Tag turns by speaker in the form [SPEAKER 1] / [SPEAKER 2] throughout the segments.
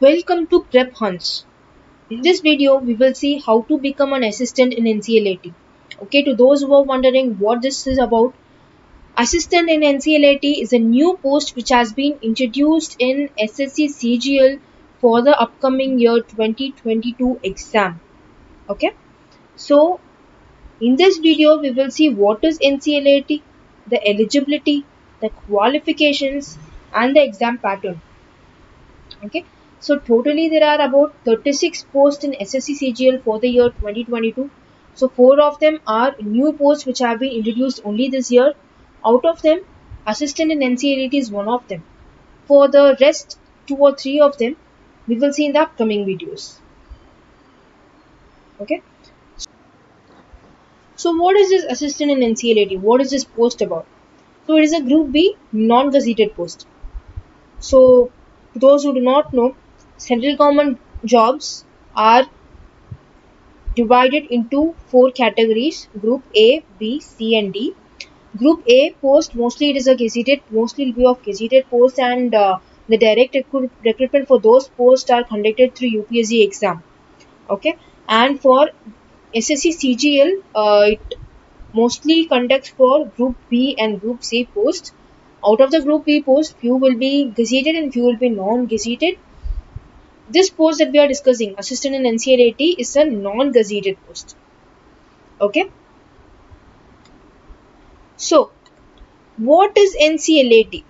[SPEAKER 1] Welcome to Prep Hunts. In this video, we will see how to become an assistant in NCLAT. Okay, to those who are wondering what this is about, assistant in NCLAT is a new post which has been introduced in SSC CGL for the upcoming year 2022 exam. Okay, so in this video, we will see what is NCLAT, the eligibility, the qualifications, and the exam pattern. Okay, so totally there are about 36 posts in SSC CGL for the year 2022. So 4 of them are new posts which have been introduced only this year. Out of them, assistant in NCLAT is one of them. For the rest 2 or 3 of them, we will see in the upcoming videos. Okay, so what is this assistant in NCLAT? What is this post about? So it is a Group B non-gazetted post. So to those who do not know, central government jobs are divided into 4 categories: Group A, B, C, and D. Group A post, mostly it is a gazetted, mostly will be of gazetted posts, and the direct recruitment for those posts are conducted through UPSC exam. Okay, and for SSC CGL, it mostly conducts for Group B and Group C posts. Out of the Group B posts, few will be gazetted and few will be non-gazetted. This post that we are discussing, assistant in NCLAT, is a non-gazetted post. Okay. So, what is NCLAT?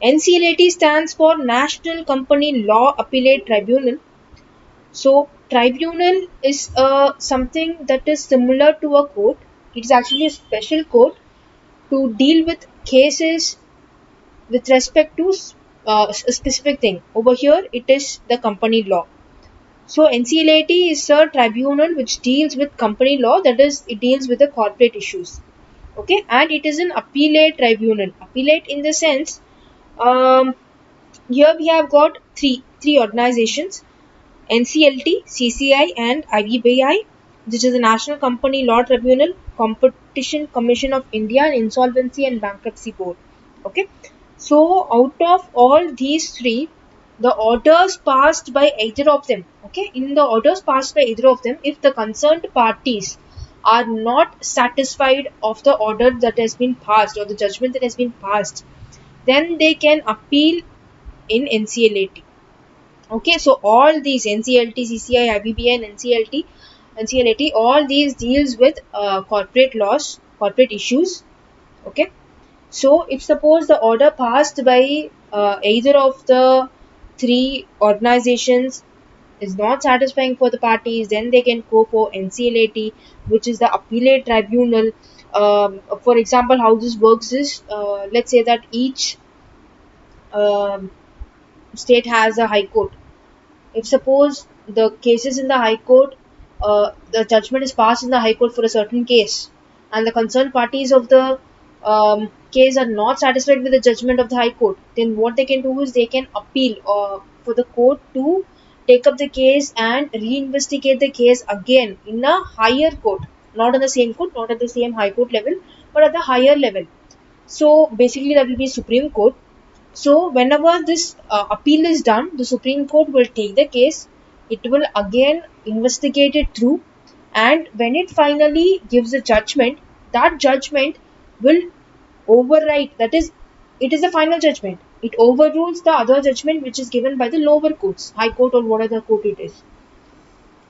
[SPEAKER 1] NCLAT stands for National Company Law Appellate Tribunal. So, tribunal is something that is similar to a court. It is actually a special court to deal with cases with respect to a specific thing. Over here, it is the company law. So NCLAT is a tribunal which deals with company law, that is, it deals with the corporate issues. Okay, and it is an appellate tribunal. Appellate in the sense, here we have got three organizations: NCLT, CCI, and IBBI, which is the National Company Law Tribunal, Competition Commission of India, and Insolvency and Bankruptcy Board. Okay, so out of all these three, the orders passed by either of them, okay, in the orders passed by either of them, if the concerned parties are not satisfied of the order that has been passed or the judgment that has been passed, then they can appeal in NCLAT. Okay, so all these NCLT, CCI, IBBI, and NCLAT, all these deals with corporate laws, corporate issues. Okay, so if suppose the order passed by either of the three organizations is not satisfying for the parties, then they can go for NCLAT, which is the appellate tribunal. For example, how this works is, let's say that each um state has a high court. If suppose the cases in the high court, the judgment is passed in the high court for a certain case, and the concerned parties of the case are not satisfied with the judgment of the high court, then what they can do is they can appeal for the court to take up the case and reinvestigate the case again in a higher court, not in the same court, not at the same high court level, but at the higher level. So basically, that will be Supreme Court. So whenever this appeal is done, the Supreme Court will take the case, it will again investigate it through, and when it finally gives a judgment, that judgment will override, that is, it is the final judgment. It overrules the other judgment which is given by the lower courts, High Court or whatever court it is.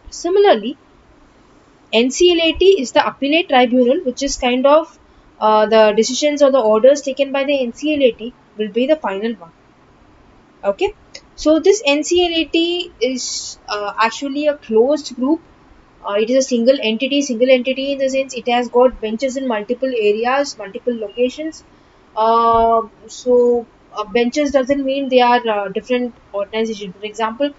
[SPEAKER 1] Similarly, NCLAT is the appellate tribunal, which is kind of the decisions or the orders taken by the NCLAT will be the final one. Okay, so this NCLAT is actually a closed group. It is a single entity in the sense it has got benches in multiple areas, multiple locations. Benches doesn't mean they are different organizations. For example,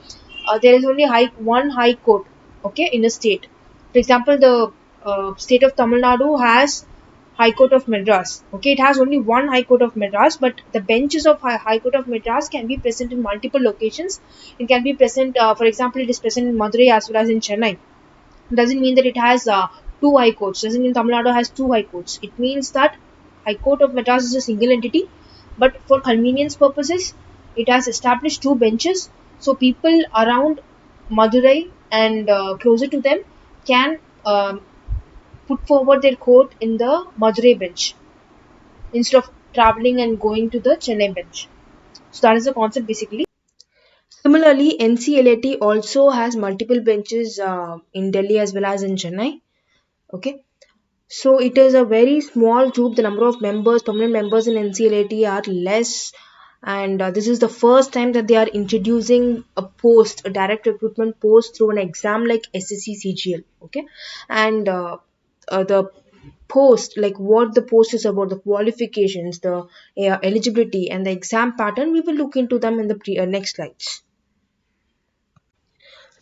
[SPEAKER 1] there is only one high court, okay, in a state. For example, the state of Tamil Nadu has High Court of Madras. Okay, it has only one High Court of Madras, but the benches of High Court of Madras can be present in multiple locations. It can be present, for example, it is present in Madurai as well as in Chennai. Doesn't mean that it has two high courts. Doesn't mean Tamil Nadu has two high courts. It means that High Court of Madras is a single entity, but for convenience purposes, it has established two benches. So people around Madurai and closer to them can put forward their court in the Madurai bench instead of traveling and going to the Chennai bench. So that is the concept basically. Similarly, NCLAT also has multiple benches in Delhi as well as in Chennai. Okay, so it is a very small group. The number of members, permanent members in NCLAT are less, and this is the first time that they are introducing a post, a direct recruitment post through an exam like SSC CGL. Okay, and the post, like what the post is about, the qualifications, the eligibility, and the exam pattern. We will look into them in the next slides.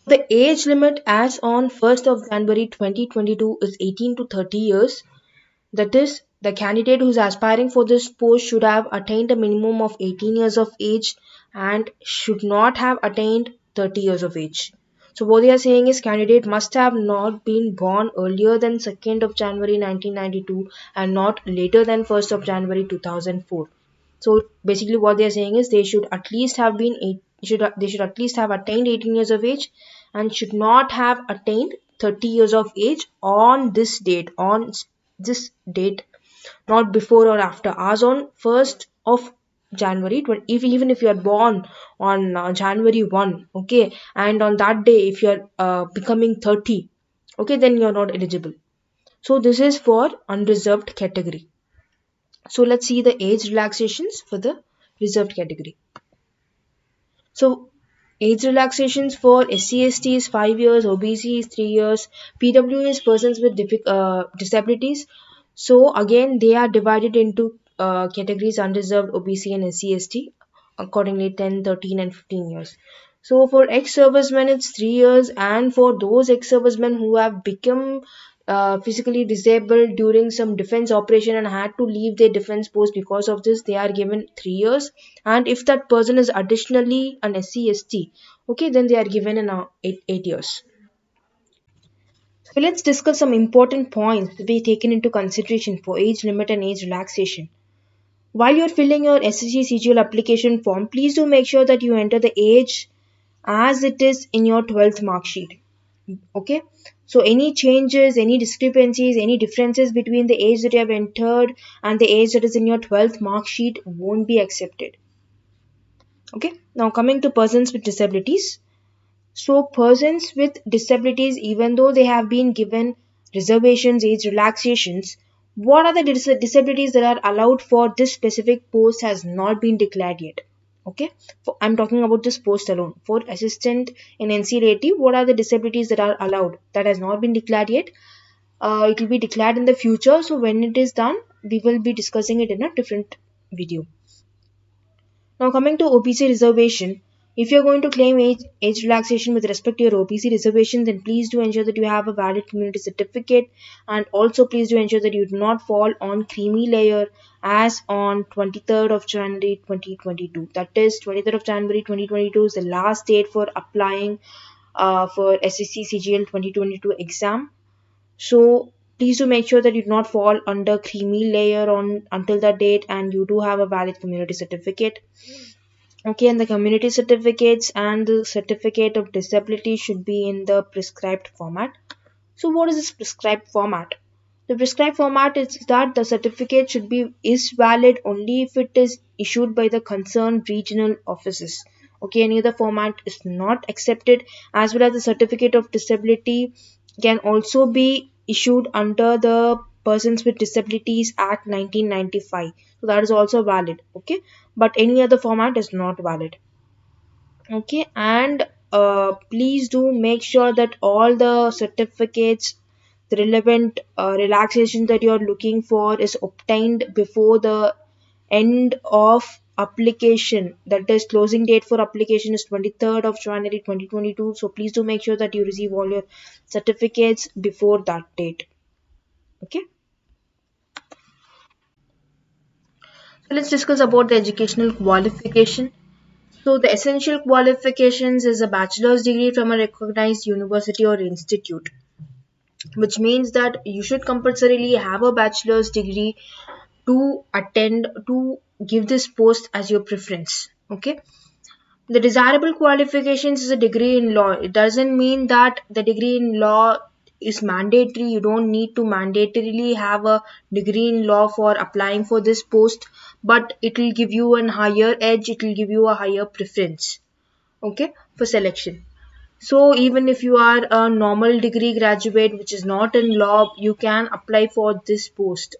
[SPEAKER 1] The age limit as on 1st of January 2022 is 18 to 30 years. That is, the candidate who is aspiring for this post should have attained a minimum of 18 years of age and should not have attained 30 years of age. So what they are saying is candidate must have not been born earlier than 2nd of January 1992 and not later than 1st of January 2004. So basically what they are saying is they should at least have been they should at least have attained 18 years of age and should not have attained 30 years of age on this date, not before or after. As on 1st of January, if even if you are born on January 1, okay, and on that day if you are becoming 30, okay, then you are not eligible. So this is for unreserved category. So let's see the age relaxations for the reserved category. So age relaxations for SC/ST is 5 years, OBC is 3 years, PW is persons with disabilities. So again they are divided into categories unreserved, OBC and SC/ST accordingly 10, 13 and 15 years. So for ex-servicemen it's 3 years, and for those ex-servicemen who have become physically disabled during some defense operation and had to leave their defense post because of this, they are given 3 years. And if that person is additionally an SC/ST, okay, then they are given an 8 years. So let's discuss some important points to be taken into consideration for age limit and age relaxation. While you're filling your SSC CGL application form, please do make sure that you enter the age as it is in your 12th mark sheet. Okay, so any changes, any discrepancies, any differences between the age that you have entered and the age that is in your 12th mark sheet won't be accepted. Okay, now coming to persons with disabilities. So persons with disabilities, even though they have been given reservations, age relaxations, what are the disabilities that are allowed for this specific post has not been declared yet. Okay, I'm talking about this post alone. For assistant in NCLAT, what are the disabilities that are allowed? That has not been declared yet. It will be declared in the future. So when it is done, we will be discussing it in a different video. Now coming to OBC reservation, if you're going to claim age relaxation with respect to your OBC reservation, then please do ensure that you have a valid community certificate, and also please do ensure that you do not fall on creamy layer as on 23rd of January 2022. That is 23rd of January 2022 is the last date for applying for SSC CGL 2022 exam. So please do make sure that you do not fall under creamy layer on until that date and you do have a valid community certificate. Okay, and the community certificates and the certificate of disability should be in the prescribed format. So what is this prescribed format? The prescribed format is that the certificate should be is valid only if it is issued by the concerned regional offices. Okay, any other format is not accepted, as well as the certificate of disability can also be issued under the Persons with Disabilities Act 1995. So that is also valid. Okay, but any other format is not valid. Okay, and please do make sure that all the certificates, the relevant relaxation that you are looking for is obtained before the end of application. That is, closing date for application is 23rd of January 2022. So please do make sure that you receive all your certificates before that date. Okay, so let's discuss about the educational qualification. So the essential qualifications is a bachelor's degree from a recognized university or institute, which means that you should compulsorily have a bachelor's degree to attend to give this post as your preference. Okay, The desirable qualifications is a degree in law. It doesn't mean that the degree in law is mandatory. You don't need to mandatorily have a degree in law for applying for this post, but it will give you an higher edge, it will give you a higher preference, okay, for selection. So even if you are a normal degree graduate which is not in law, you can apply for this post.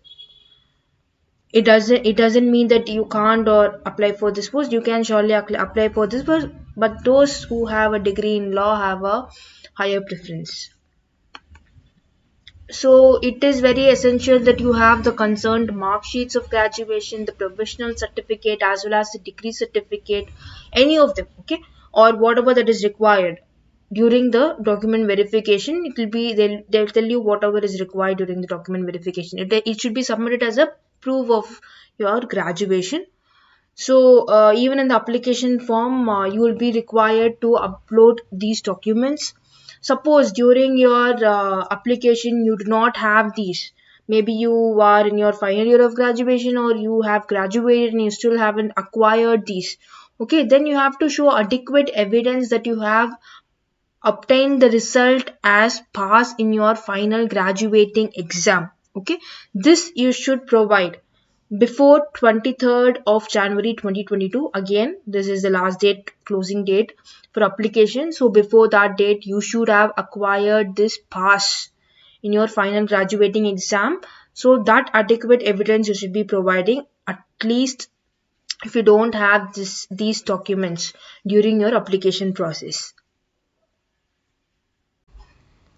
[SPEAKER 1] It doesn't mean that you can't or apply for this post. You can surely apply for this post, but those who have a degree in law have a higher preference. So it is very essential that you have the concerned mark sheets of graduation, the professional certificate as well as the degree certificate, any of them, okay, or whatever that is required during the document verification. It will be they'll tell you whatever is required during the document verification. It should be submitted as a proof of your graduation. So even in the application form, you will be required to upload these documents. Suppose during your application you do not have these. Maybe you are in your final year of graduation or you have graduated and you still haven't acquired these. Okay, then you have to show adequate evidence that you have obtained the result as pass in your final graduating exam. Okay, this you should provide before 23rd of January 2022. Again, this is the last date, closing date for application. So before that date you should have acquired this pass in your final graduating exam. So that adequate evidence you should be providing at least if you don't have these documents during your application process.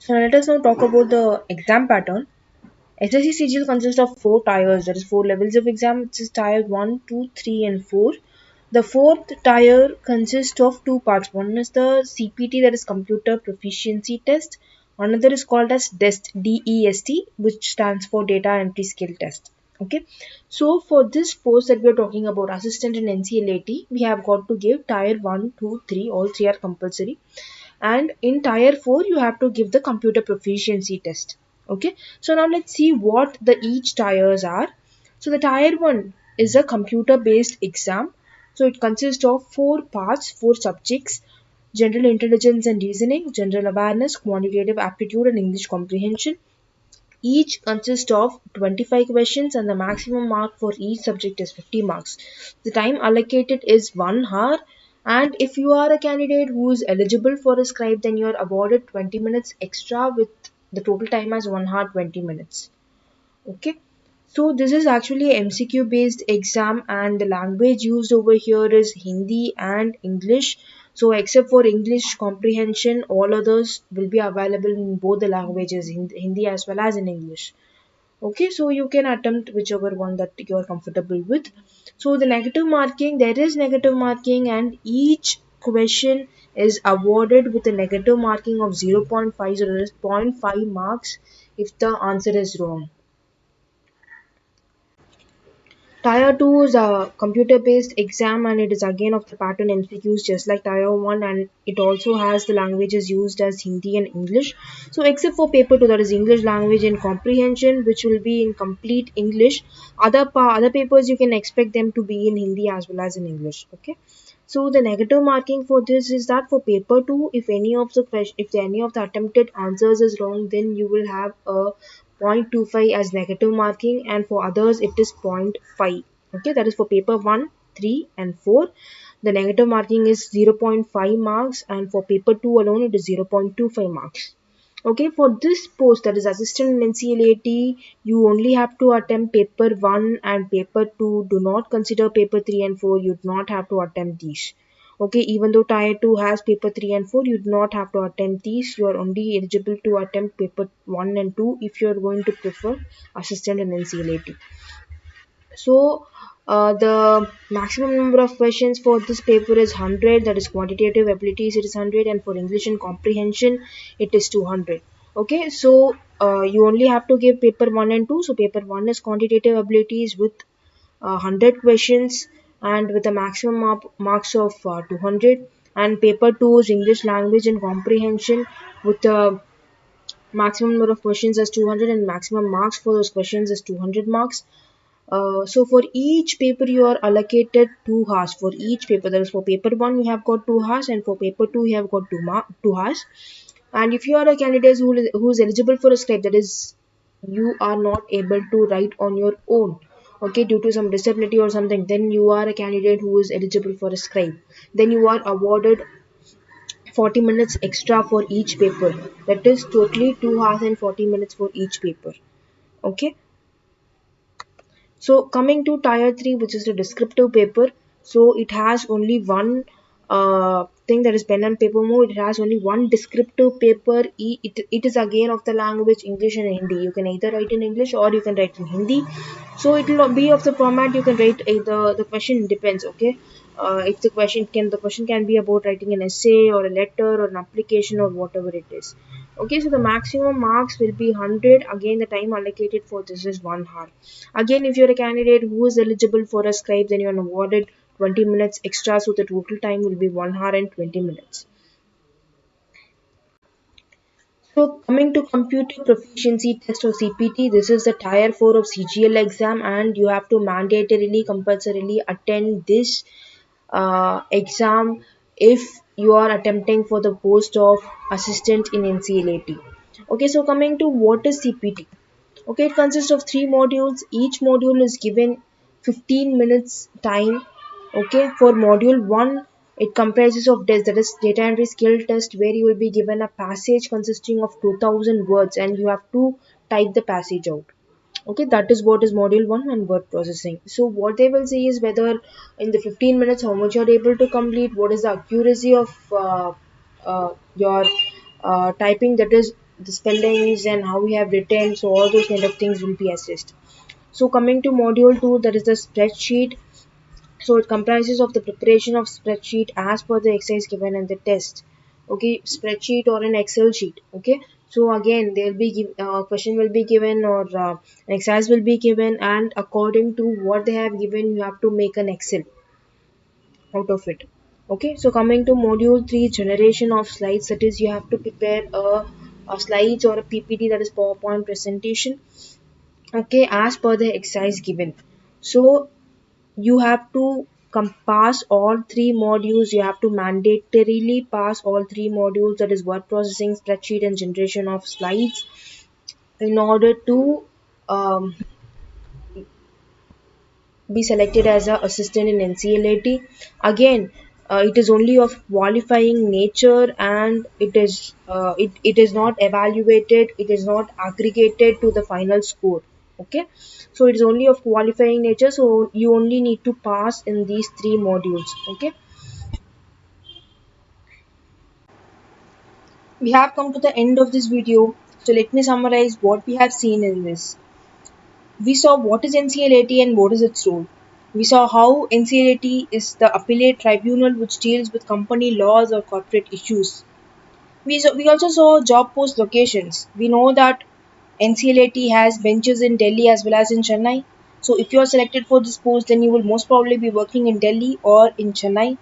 [SPEAKER 1] So let us now talk about the exam pattern. SSC CGL consists of four tiers, that is four levels of exam, which is tier 1, 2, 3, and 4. The fourth tier consists of two parts. One is the CPT, that is Computer Proficiency Test. Another is called as DEST, DEST, which stands for Data Entry Skill Test. Okay, so for this post that we are talking about, assistant in NCLAT, we have got to give tier 1, 2, 3, all three are compulsory, and in tier 4 you have to give the computer proficiency test. Okay, so now let's see what the each tiers are. So the tier 1 is a computer based exam. So it consists of four parts, four subjects: general intelligence and reasoning, general awareness, quantitative aptitude, and English comprehension. Each consists of 25 questions and the maximum mark for each subject is 50 marks. The time allocated is 1 hour, and if you are a candidate who is eligible for a scribe, then you are awarded 20 minutes extra with the total time as 1 hour 20 minutes. Okay. So this is actually a MCQ based exam and the language used over here is Hindi and English. So except for English comprehension, all others will be available in both the languages, in Hindi as well as in English. Okay, so you can attempt whichever one that you are comfortable with. So the negative marking, there is negative marking and each question is awarded with a negative marking of 0.5, so there is 0.5 marks if the answer is wrong. Tier 2 is a computer based exam and it is again of the pattern MCQs just like Tier 1, and it also has the languages used as Hindi and English. So except for paper 2, that is English language and comprehension, which will be in complete English, other papers you can expect them to be in Hindi as well as in English. Okay. So the negative marking for this is that for paper 2, if any of the attempted answers is wrong, then you will have a 0.25 as negative marking, and for others it is 0.5. Okay, that is for paper 1, 3, and 4. The negative marking is 0.5 marks, and for paper 2 alone it is 0.25 marks. Okay, for this post, that is assistant in NCLAT, you only have to attempt paper 1 and paper 2. Do not consider paper 3 and 4. You do not have to attempt these. Okay, even though tier 2 has paper 3 and 4, you do not have to attempt these. You are only eligible to attempt paper 1 and 2 if you are going to prefer assistant in NCLAT. So the maximum number of questions for this paper is 100, that is quantitative abilities it is 100, and for English and comprehension it is 200. Okay, so you only have to give paper 1 and 2. So paper 1 is quantitative abilities with 100 questions and with a maximum marks of 200, and paper 2 is English language and comprehension with a maximum number of questions as 200 and maximum marks for those questions is 200 marks. So for each paper you are allocated 2 hours for each paper. That is, for paper 1 you have got 2 hours, and for paper 2 you have got 2 hours. And if you are a candidate who is eligible for a scribe, that is, you are not able to write on your own, okay, due to some disability or something, then you are a candidate who is eligible for a scribe. Then you are awarded 40 minutes extra for each paper. That is totally 2 hours and 40 minutes for each paper. Okay. So coming to tier 3, which is the descriptive paper, so it has only one thing, that is pen and paper mode. It has only one descriptive paper. It is again of the language English and Hindi. You can either write in English or you can write in Hindi. So it will be of the format you can write either. The question depends. Okay, if the question can be about writing an essay or a letter or an application or whatever it is. Okay, so the maximum marks will be 100. Again, the time allocated for this is 1 hour. Again, if you're a candidate who is eligible for a scribe, then you're awarded 20 minutes extra, so the total time will be 1 hour and 20 minutes. So coming to computer proficiency test or CPT, this is the tier 4 of CGL exam, and you have to mandatorily, compulsorily attend this exam if you are attempting for the post of assistant in NCLAT. Okay, so coming to what is CPT. Okay, it consists of 3 modules. Each module is given 15 minutes time. Okay, for module 1, it comprises of tests, that is data entry skill test, where you will be given a passage consisting of 2000 words and you have to type the passage out. Okay, that is what is module 1 and word processing. So what they will see is whether in the 15 minutes how much you are able to complete, what is the accuracy of your typing, that is the spellings and how we have written. So all those kind of things will be assessed. So coming to module 2, that is the spreadsheet. So it comprises of the preparation of spreadsheet as per the exercise given in the test. Okay, spreadsheet or an Excel sheet. Okay, so again there will be question will be given, or an exercise will be given, and according to what they have given, you have to make an Excel out of it. Okay, so coming to module 3, generation of slides, that is you have to prepare a slides or a PPT, that is PowerPoint presentation. Okay, as per the exercise given. So you have to pass all 3 modules. You have to mandatorily pass all 3 modules, that is word processing, spreadsheet and generation of slides, in order to um, be selected as an assistant in NCLAT. Again, it is only of qualifying nature, and it is not evaluated, it is not aggregated to the final score. Okay, so it is only of qualifying nature, so you only need to pass in these 3 modules. Okay, we have come to the end of this video, so let me summarize what we have seen in this. We saw what is NCLAT and what is its role. We saw how NCLAT is the appellate tribunal which deals with company laws or corporate issues. We also saw job post locations. We know that NCLAT has benches in Delhi as well as in Chennai. So if you are selected for this post, then you will most probably be working in Delhi or in Chennai.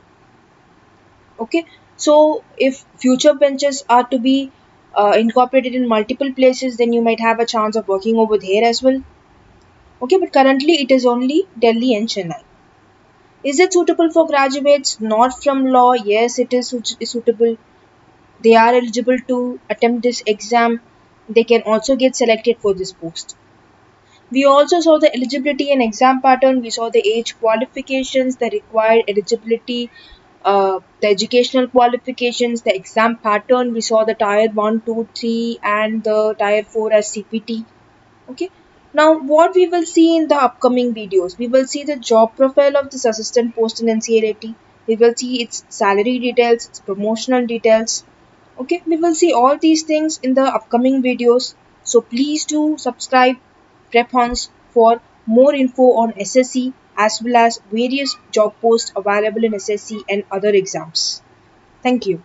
[SPEAKER 1] Okay, so if future benches are to be incorporated in multiple places, then you might have a chance of working over there as well. Okay, but currently it is only Delhi and Chennai. Is it suitable for graduates not from law? Yes, it is suitable. They are eligible to attempt this exam. They can also get selected for this post. We also saw the eligibility and exam pattern. We saw the age qualifications, the required eligibility, the educational qualifications, the exam pattern. We saw the tier 1, 2, 3, and the tier 4 as CPT. Okay, now what we will see in the upcoming videos, we will see the job profile of this assistant post in NCLAT. We will see its salary details, its promotional details. Okay, we will see all these things in the upcoming videos. So please do subscribe PrepHunts for more info on SSC as well as various job posts available in SSC and other exams. Thank you.